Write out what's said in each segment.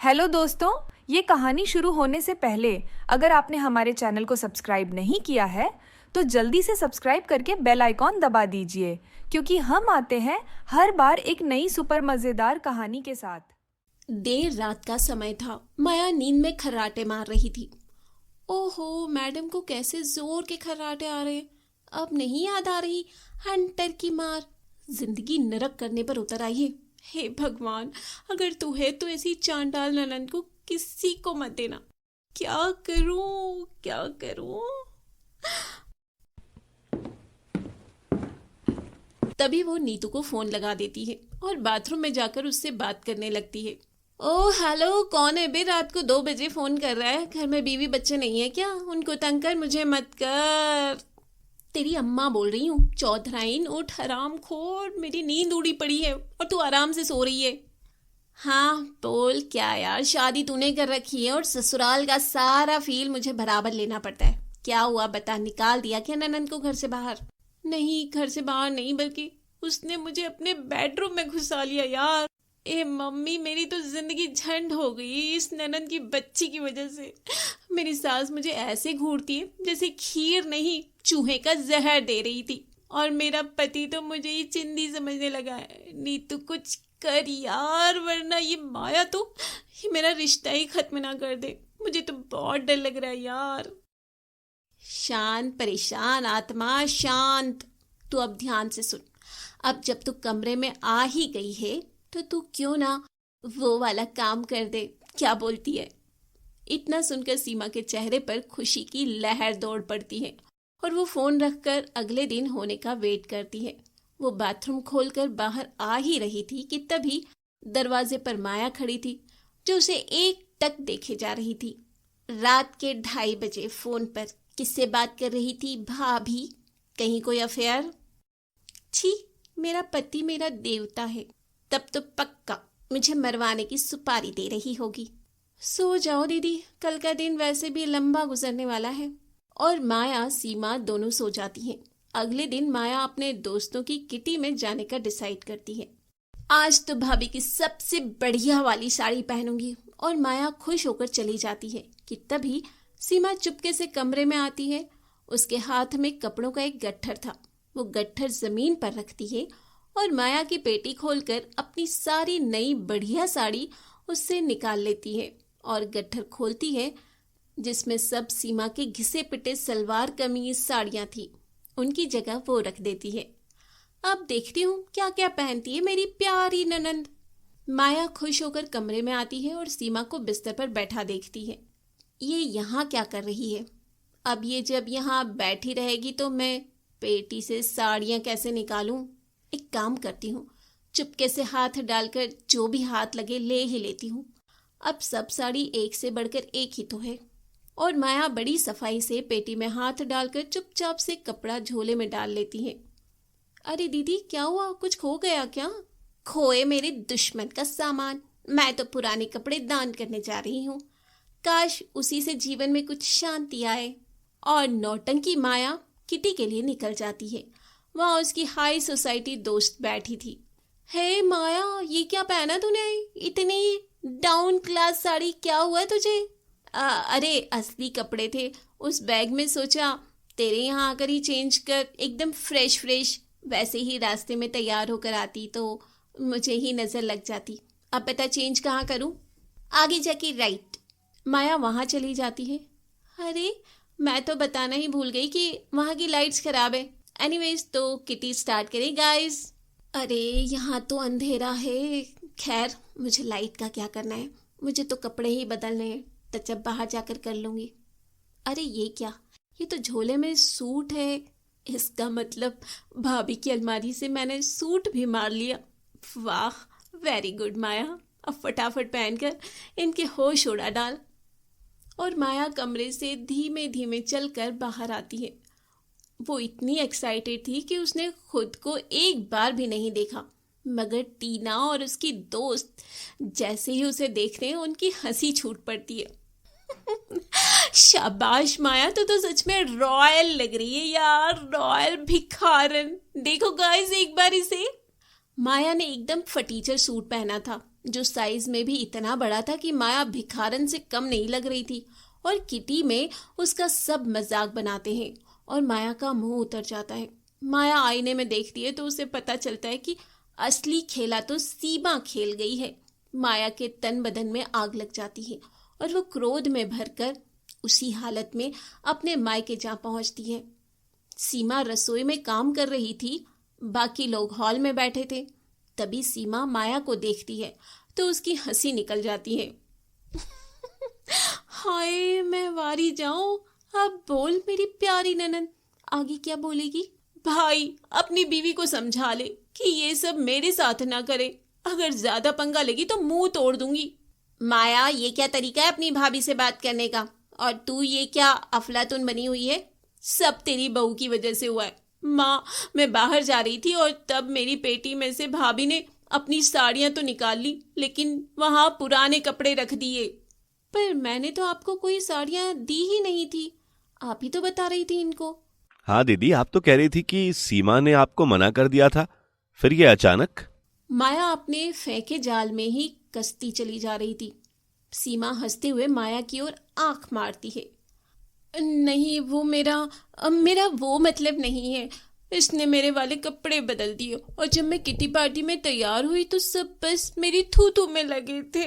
Hello दोस्तों, ये कहानी शुरू होने से पहले अगर आपने हमारे चैनल को सब्सक्राइब नहीं किया है तो जल्दी से सब्सक्राइब करके बेल आइकॉन दबा दीजिए, क्योंकि हम आते हैं हर बार एक नई सुपर मज़ेदार कहानी के साथ। देर रात का समय था। माया नींद में खर्राटे मार रही थी। ओहो, मैडम को कैसे जोर के खर्राटे आ रहे। अब नहीं याद आ रही हंटर की मार। जिंदगी नरक करने पर उतर आई है। हे भगवान, अगर तू है तो ऐसी चांडाल ननद को किसी को मत देना। क्या करूं क्या करूं। तभी वो नीतू को फोन लगा देती है और बाथरूम में जाकर उससे बात करने लगती है। ओ हेलो, कौन है बे? रात को 2 बजे फोन कर रहा है। घर में बीवी बच्चे नहीं है क्या? उनको तंग कर, मुझे मत कर। तेरी अम्मा बोल रही हूँ। चौधराइन उठ हराम खोर, मेरी नींद उड़ी पड़ी है और तू आराम से सो रही है। हाँ बोल। क्या यार, शादी तूने कर रखी है और ससुराल का सारा फील मुझे बराबर लेना पड़ता है। क्या हुआ बता, निकाल दिया क्या ननद को घर से बाहर? नहीं, घर से बाहर नहीं, बल्कि उसने मुझे अपने बेडरूम में घुसा लिया यार। ए मम्मी, मेरी तो जिंदगी झंड हो गई इस ननद की बच्ची की वजह से। मेरी सास मुझे ऐसे घूरती है जैसे खीर नहीं चूहे का जहर दे रही थी, और मेरा पति तो मुझे ही चिंदी समझने लगा है। नीतू कुछ कर यार, वरना ये माया तो ये मेरा रिश्ता ही खत्म ना कर दे। मुझे तो बहुत डर लग रहा है यार। शांत परेशान आत्मा शांत। तू अब ध्यान से सुन। अब जब तू कमरे में आ ही गई है तो तू क्यों ना वो वाला काम कर दे। क्या बोलती है? इतना सुनकर सीमा के चेहरे पर खुशी की लहर दौड़ पड़ती है और वो फोन रखकर अगले दिन होने का वेट करती है। वो बाथरूम खोलकर बाहर आ ही रही थी कि तभी दरवाजे पर माया खड़ी थी, जो उसे एक टक देखे जा रही थी। रात के 2:30 बजे फोन पर किससे बात कर रही थी? भाभी? कहीं कोई अफेयर? छी, मेरा पति मेरा देवता है। तब तो पक्का मुझे मरवाने की सुपारी दे रही होगी। सो जाओ दीदी, कल का दिन वैसे भी लंबा गुजरने वाला है। और माया सीमा दोनों सो जाती हैं। अगले दिन माया अपने दोस्तों की किटी में जाने का डिसाइड करती है। आज तो भाभी की सबसे बढ़िया वाली साड़ी पहनूंगी। और माया खुश होकर चली जाती है कि तभी सीमा चुपके से कमरे में आती है। उसके हाथ में कपड़ों का एक गट्ठर था। वो गट्ठर जमीन पर रखती है और माया की पेटी खोलकर अपनी सारी नई बढ़िया साड़ी उससे निकाल लेती है और गट्ठर खोलती है, जिसमें सब सीमा के घिसे पिटे सलवार कमीज साड़ियां थी। उनकी जगह वो रख देती है। अब देखती हूँ क्या क्या पहनती है मेरी प्यारी ननंद। माया खुश होकर कमरे में आती है और सीमा को बिस्तर पर बैठा देखती है। ये यहाँ क्या कर रही है? अब ये जब यहाँ बैठी रहेगी तो मैं पेटी से साड़ियाँ कैसे निकालूं? एक काम करती हूँ, चुपके से हाथ डालकर जो भी हाथ लगे ले ही लेती हूँ। अब सब साड़ी एक से बढ़कर एक ही तो है। और माया बड़ी सफाई से पेटी में हाथ डालकर चुपचाप से कपड़ा झोले में डाल लेती है। अरे दीदी, क्या हुआ? कुछ खो गया क्या? खोए मेरे दुश्मन का सामान। मैं तो पुराने कपड़े दान करने जा रही हूँ। काश उसी से जीवन में कुछ शांति आए। और नौटंकी माया किटी के लिए निकल जाती है। वहाँ उसकी हाई सोसाइटी दोस्त बैठी थी। हे माया, ये क्या पहना तूने? इतनी डाउन क्लास साड़ी, क्या हुआ है तुझे? अरे असली कपड़े थे उस बैग में, सोचा तेरे यहाँ आकर ही चेंज कर, एकदम फ्रेश फ्रेश। वैसे ही रास्ते में तैयार होकर आती तो मुझे ही नजर लग जाती। अब पता चेंज कहाँ करूँ? आगे जाके राइट। माया वहाँ चली जाती है। अरे मैं तो बताना ही भूल गई कि वहाँ की लाइट्स खराब है। एनीवेज, तो किटी स्टार्ट करें गाइस। अरे यहाँ तो अंधेरा है। खैर, मुझे लाइट का क्या करना है, मुझे तो कपड़े ही बदलने हैं, टचअप बाहर जाकर कर लूंगी। अरे ये क्या, ये तो झोले में सूट है। इसका मतलब भाभी की अलमारी से मैंने सूट भी मार लिया। वाह, वेरी गुड माया। अब फटाफट पहनकर इनके होश उड़ा डाल। और माया कमरे से धीमे धीमे चलकर बाहर आती है। वो इतनी एक्साइटेड थी कि उसने खुद को एक बार भी नहीं देखा, मगर टीना और उसकी दोस्त जैसे ही उसे देखते हैं उनकी हंसी छूट पड़ती है। शाबाश माया, तो सच में रॉयल लग रही है यार, रॉयल भिखारन। देखो गाइस एक बार इसे। माया ने एकदम फटीचर सूट पहना था, जो साइज में भी इतना बड़ा था कि माया भिखारन से कम नहीं लग रही थी। और किटी में उसका सब मजाक बनाते हैं और माया का मुंह उतर जाता है। माया आईने में देखती है तो उसे पता चलता है कि असली खेला तो सीमा खेल गई है। माया के तन बदन में आग लग जाती है और वो क्रोध में भरकर उसी हालत में अपने मायके जा पहुंचती है। सीमा रसोई में काम कर रही थी, बाकी लोग हॉल में बैठे थे। तभी सीमा माया को देखती है तो उसकी हंसी निकल जाती है। हाय, मैं वारी जाऊं। अब बोल मेरी प्यारी ननद, आगे क्या बोलेगी? भाई, अपनी बीवी को समझा ले कि ये सब मेरे साथ ना करे। अगर ज्यादा पंगा लगी तो मुंह तोड़ दूंगी। माया, ये क्या तरीका है अपनी भाभी से बात करने का? और तू ये क्या अफलातून बनी हुई है? सब तेरी बहू की वजह से हुआ है। माँ, मैं बाहर जा रही थी और तब मेरी पेटी में से भाभी ने अपनी साड़ियां तो निकाल ली, लेकिन वहां पुराने कपड़े रख दिए। पर मैंने तो आपको कोई साड़ियां दी ही नहीं थी, आप ही तो बता रही थी इनको। हाँ दीदी, आप तो कह रही थी कि सीमा ने आपको मना कर दिया था, फिर ये अचानक। माया अपने फेंके जाल में ही कसती चली जा रही थी। सीमा हंसते हुए माया की ओर आंख मारती है। नहीं, वो मेरा वो मतलब नहीं है। इसने मेरे वाले कपड़े बदल दिए और जब मैं किटी पार्टी में तैयार हुई तो सब बस मेरी थू में लगे थे।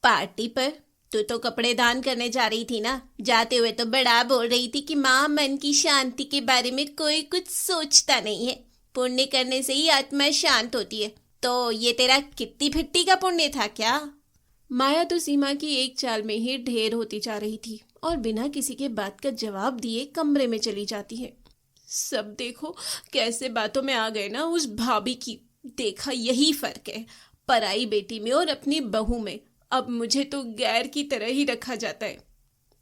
पार्टी पर तो कपड़े दान करने जा रही थी ना? जाते हुए तो बड़ा बोल रही थी कि माँ, मन की शांति के बारे में कोई कुछ सोचता नहीं है, पुण्य करने से ही आत्मा शांत होती है। तो ये तेरा किट्टी फिट्टी का पुण्य था क्या? माया तो सीमा की एक चाल में ही ढेर होती जा रही थी और बिना किसी के बात का जवाब दिए कमरे में चली जाती है। सब देखो कैसे बातों में आ गए ना उस भाभी की। देखा, यही फर्क है पराई बेटी में और अपनी बहू में। अब मुझे तो गैर की तरह ही रखा जाता है।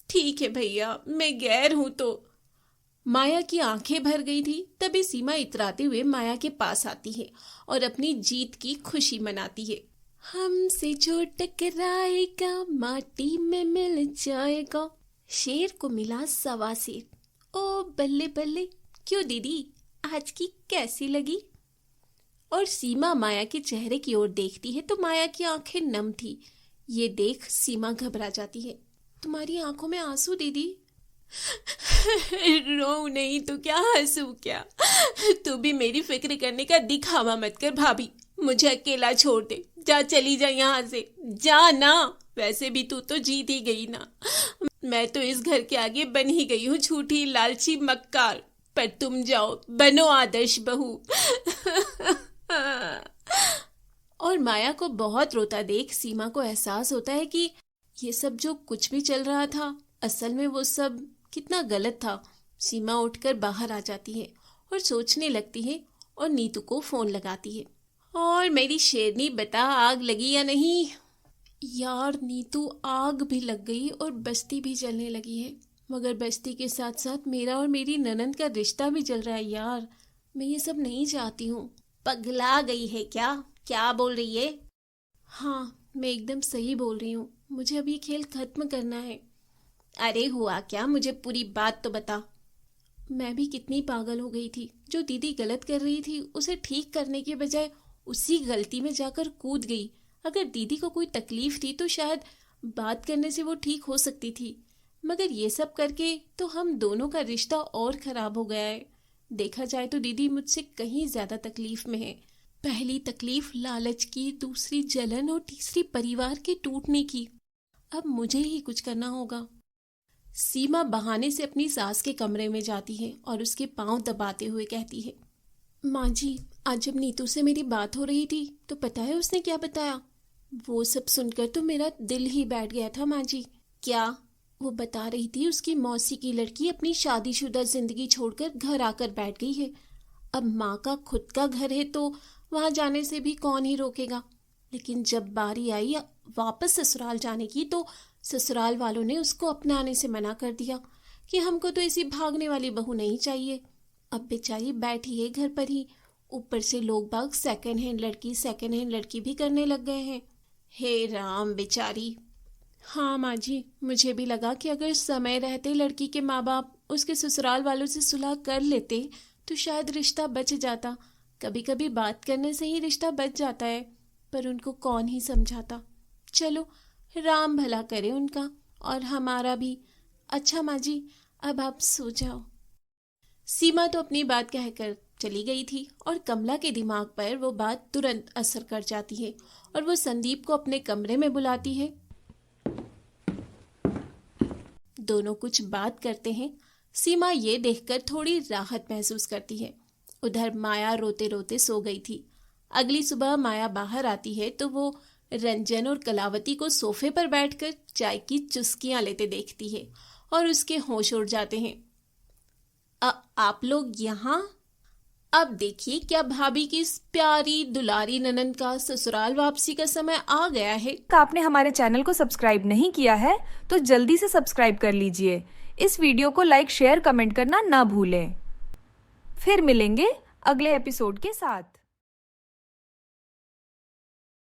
ठीक है भैया, मैं गैर हूं तो। माया की आंखें भर गई थी। तभी सीमा इतराते हुए माया के पास आती है और अपनी जीत की खुशी मनाती है। हमसे जो टकराएगा माटी में मिल जाएगा। शेर को मिला सवा शेर। ओ बल्ले बल्ले, क्यों दीदी, आज की कैसी लगी? और सीमा माया के चेहरे की ओर देखती है तो माया की आंखें नम थी। ये देख सीमा घबरा जाती है। तुम्हारी आंखों में आंसू दीदी? रो नहीं तो क्या, हंसू क्या? तू भी मेरी फिक्र करने का दिखावा मत कर भाभी। मुझे अकेला छोड़ दे, जा, चली जा यहाँ से, जा ना। वैसे भी तू तो जीत ही गई ना। मैं तो इस घर के आगे बन ही गई हूँ झूठी लालची मक्कार। पर तुम जाओ, बनो आदर्श बहू। और माया को बहुत रोता देख सीमा को एहसास होता है कि ये सब जो कुछ भी चल रहा था असल में वो सब कितना गलत था। सीमा उठकर बाहर आ जाती है और सोचने लगती है और नीतू को फोन लगाती है। और मेरी शेरनी, बता आग लगी या नहीं? यार नीतू, आग भी लग गई और बस्ती भी जलने लगी है, मगर बस्ती के साथ साथ मेरा और मेरी ननद का रिश्ता भी जल रहा है। यार मैं ये सब नहीं चाहती हूँ। पगला गई है क्या? क्या बोल रही है? हाँ, मैं एकदम सही बोल रही हूँ। मुझे अब ये खेल खत्म करना है। अरे हुआ क्या? मुझे पूरी बात तो बता। मैं भी कितनी पागल हो गई थी। जो दीदी गलत कर रही थी उसे ठीक करने के बजाय उसी गलती में जाकर कूद गई। अगर दीदी को कोई तकलीफ थी तो शायद बात करने से वो ठीक हो सकती थी, मगर ये सब करके तो हम दोनों का रिश्ता और खराब हो गया है। देखा जाए तो दीदी मुझसे कहीं ज्यादा तकलीफ में है। पहली तकलीफ लालच की, दूसरी जलन और तीसरी परिवार के टूटने की। अब मुझे ही कुछ करना होगा। सीमा बहाने से अपनी सास के कमरे में जाती है और उसके पांव दबाते हुए कहती है, माँ जी, आज जब नीतू से मेरी बात हो रही थी तो पता है उसने क्या बताया? वो सब सुनकर तो मेरा दिल ही बैठ गया था माँ जी। क्या? वो बता रही थी उसकी मौसी की लड़की अपनी शादीशुदा जिंदगी छोड़कर घर आकर बैठ गई है। अब माँ का खुद का घर है तो वहां जाने से भी कौन ही रोकेगा। लेकिन जब बारी आई वापस ससुराल जाने की तो ससुराल वालों ने उसको अपनाने से मना कर दिया कि हमको तो ऐसी भागने वाली बहू नहीं चाहिए। अब बेचारी बैठी है घर पर ही। ऊपर से लोग बाग सेकंड हैंड लड़की भी करने लग गए हैं। हे राम, बेचारी। हाँ माँ जी, मुझे भी लगा कि अगर समय रहते लड़की के माँ बाप उसके ससुराल वालों से सुलह कर लेते तो शायद रिश्ता बच जाता। कभी कभी बात करने से ही रिश्ता बच जाता है, पर उनको कौन ही समझाता। चलो, राम भला करे उनका और हमारा भी। अच्छा माँ जी, अब आप सो जाओ। सीमा तो अपनी बात कहकर चली गई थी और कमला के दिमाग पर वो बात तुरंत असर कर जाती है और वो संदीप को अपने कमरे में बुलाती है। दोनों कुछ बात करते हैं। सीमा ये देखकर थोड़ी राहत महसूस करती है। उधर माया रोते रोते सो गई थी। अगली सुबह माया बाहर आती है तो वो रंजन और कलावती को सोफे पर बैठकर चाय की चुस्कियां लेते देखती है और उसके होश उड़ जाते हैं। आप लोग यहाँ? अब देखिए, क्या भाभी की इस प्यारी दुलारी ननंद का ससुराल वापसी का समय आ गया है। आपने हमारे चैनल को सब्सक्राइब नहीं किया है तो जल्दी से सब्सक्राइब कर लीजिए। इस वीडियो को लाइक, शेयर, कमेंट करना ना भूलें। फिर मिलेंगे अगले एपिसोड के साथ।